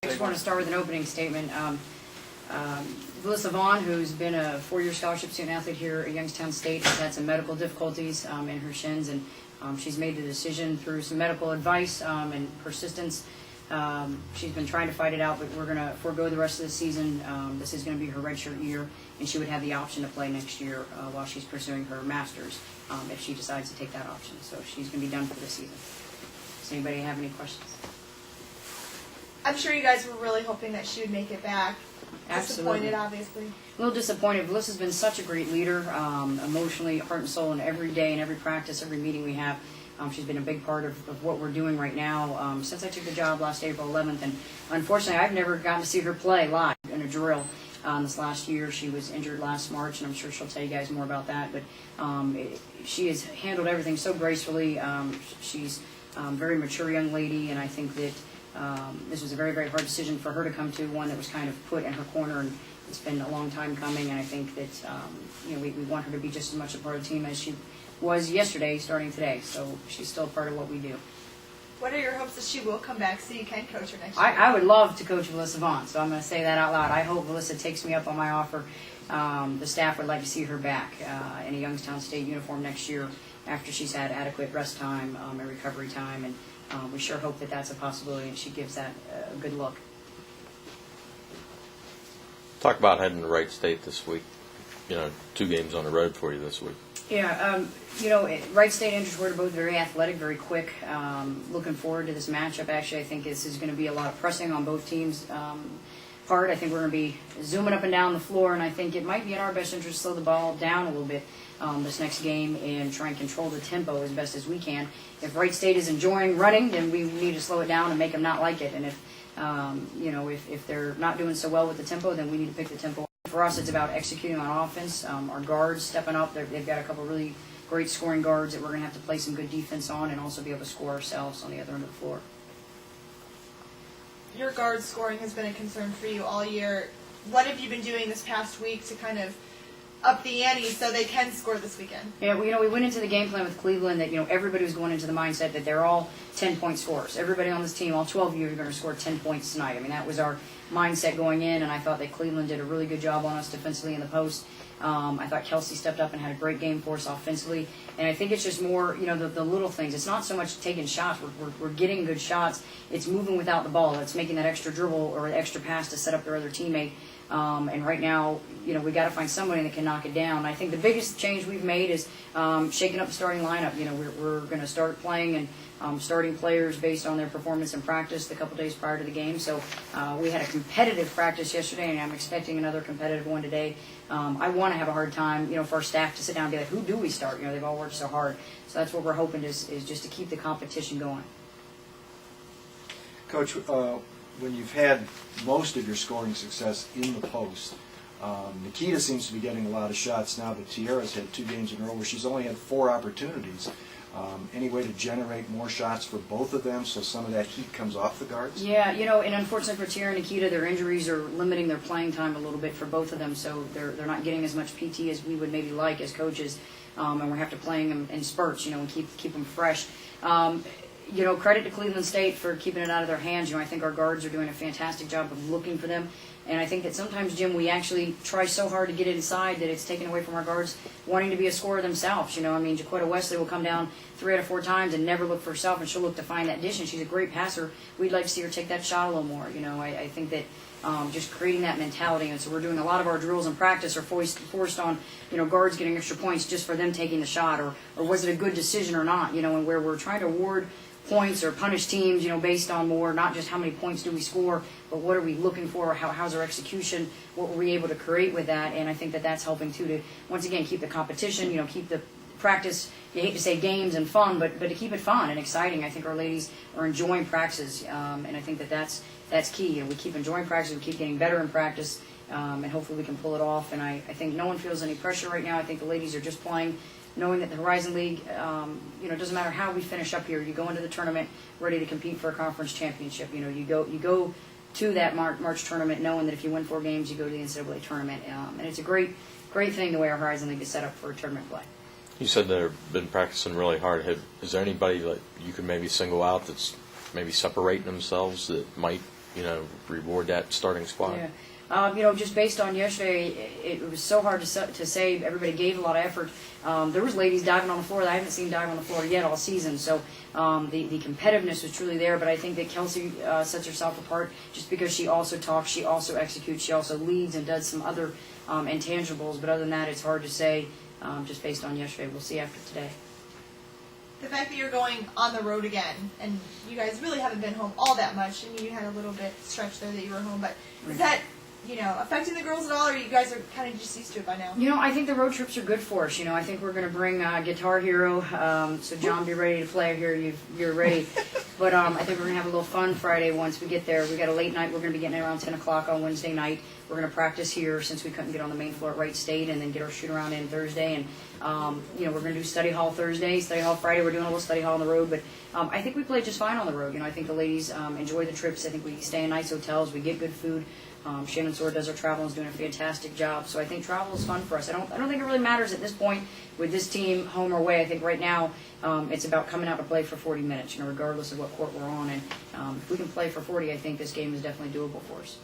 I just want to start with an opening statement. Melissa Vaughn, who's been a four-year scholarship student athlete here at Youngstown State, has had some medical difficulties in her shins, and she's made the decision through some medical advice and persistence. She's been trying to fight it out, but we're going to forego the rest of the season. This is going to be her redshirt year, and she would have the option to play next year while she's pursuing her master's if she decides to take that option. So she's going to be done for the season. Does anybody have any questions? I'm sure you guys were really hoping that she would make it back. Absolutely. Disappointed, obviously. A little disappointed. Melissa's been such a great leader, emotionally, heart and soul, and every day and every practice, every meeting we have. She's been a big part of what we're doing right now since I took the job last April 11th. And unfortunately, I've never gotten to see her play live in a drill this last year. She was injured last March, and I'm sure she'll tell you guys more about that. But she has handled everything so gracefully. She's a very mature young lady, and I think that this was a very, very hard decision for her to come to, one that was kind of put in her corner, and it's been a long time coming, and I think that we want her to be just as much a part of the team as she was yesterday, starting today, so she's still a part of what we do. What are your hopes that she will come back so you can coach her next year? I would love to coach Melissa Vaughn, so I'm going to say that out loud. I hope Melissa takes me up on my offer. The staff would like to see her back in a Youngstown State uniform next year after she's had adequate rest time and recovery time, and we sure hope that that's a possibility and she gives that a good look. Talk about heading to Wright State this week. 2 games on the road for you this week. Yeah, Wright State and Detroit are both very athletic, very quick. Looking forward to this matchup. Actually, I think this is going to be a lot of pressing on both teams' part. I think we're going to be zooming up and down the floor, and I think it might be in our best interest to slow the ball down a little bit this next game and try and control the tempo as best as we can. If Wright State is enjoying running, then we need to slow it down and make them not like it. And if they're not doing so well with the tempo, then we need to pick the tempo. For us, it's about executing on offense. Our guards stepping up. They've got a couple really great scoring guards that we're going to have to play some good defense on and also be able to score ourselves on the other end of the floor. Your guard scoring has been a concern for you all year. What have you been doing this past week to kind of up the ante so they can score this weekend? Yeah, we went into the game plan with Cleveland that everybody was going into the mindset that they're all 10-point scorers. Everybody on this team, all 12 of you, are going to score 10 points tonight. I mean, that was our mindset going in, and I thought that Cleveland did a really good job on us defensively in the post. I thought Kelsey stepped up and had a great game for us offensively, and I think it's just more, the little things. It's not so much taking shots. We're getting good shots. It's moving without the ball. It's making that extra dribble or extra pass to set up their other teammate. And right now, we got to find somebody that can knock it down. I think the biggest change we've made is shaking up the starting lineup. We're going to start playing and starting players based on their performance in practice the couple days prior to the game. So we had a competitive practice yesterday, and I'm expecting another competitive one today. I want to have a hard time, for our staff to sit down and be like, who do we start? They've all worked so hard. So that's what we're hoping is just to keep the competition going. Coach, when you've had most of your scoring success in the post, Nikita seems to be getting a lot of shots now, but Tiara's had 2 games in a row where she's only had 4 opportunities. Any way to generate more shots for both of them so some of that heat comes off the guards? Yeah, and unfortunately for Tiara and Nikita, their injuries are limiting their playing time a little bit for both of them, so they're not getting as much PT as we would maybe like as coaches, and we have to play them in spurts, and keep them fresh. Credit to Cleveland State for keeping it out of their hands. I think our guards are doing a fantastic job of looking for them. And I think that sometimes, Jim, we actually try so hard to get it inside that it's taken away from our guards wanting to be a scorer themselves. Jaquetta Wesley will come down 3 out of 4 times and never look for herself, and she'll look to find that dish, and she's a great passer. We'd like to see her take that shot a little more. I think that just creating that mentality, and so we're doing a lot of our drills in practice are forced on, guards getting extra points just for them taking the shot, or was it a good decision or not, and where we're trying to award points or punish teams, based on more, not just how many points do we score, but what are we looking for, how's our execution, what were we able to create with that, and I think that that's helping too to, once again, keep the competition, keep the practice, you hate to say games and fun, but to keep it fun and exciting. I think our ladies are enjoying practices, and I think that that's key. We keep enjoying practice, we keep getting better in practice, and hopefully we can pull it off, and I think no one feels any pressure right now. I think the ladies are just playing knowing that the Horizon League, it doesn't matter how we finish up here. You go into the tournament ready to compete for a conference championship. You go to that March tournament knowing that if you win 4 games, you go to the NCAA tournament. And it's a great thing the way our Horizon League is set up for tournament play. You said they've been practicing really hard. Is there anybody that you could maybe single out that's maybe separating themselves that might reward that starting squad? Yeah. Just based on yesterday, it was so hard to say. Everybody gave a lot of effort. There was ladies diving on the floor that I haven't seen dive on the floor yet all season. So the competitiveness was truly there. But I think that Kelsey sets herself apart just because she also talks, she also executes, she also leads and does some other intangibles. But other than that, it's hard to say just based on yesterday. We'll see after today. The fact that you're going on the road again, and you guys really haven't been home all that much. I mean, you had a little bit stretch there that you were home, but is that affecting the girls at all, or you guys are kind of just used to it by now? I think the road trips are good for us. I think we're going to bring Guitar Hero. So John, be ready to play here. You're ready. But I think we're going to have a little fun Friday once we get there. We got a late night. We're going to be getting in around 10 o'clock on Wednesday night. We're going to practice here since we couldn't get on the main floor at Wright State, and then get our shoot around in Thursday. And we're going to do study hall Thursday, study hall Friday. We're doing a little study hall on the road, but I think we played just fine on the road. I think the ladies enjoy the trips. I think we stay in nice hotels. We get good food. Shannon Sword does our travel and is doing a fantastic job. So I think travel is fun for us. I don't think it really matters at this point with this team, home or away. I think right now it's about coming out to play for 40 minutes, regardless of what court we're on. And if we can play for 40, I think this game is definitely doable for us.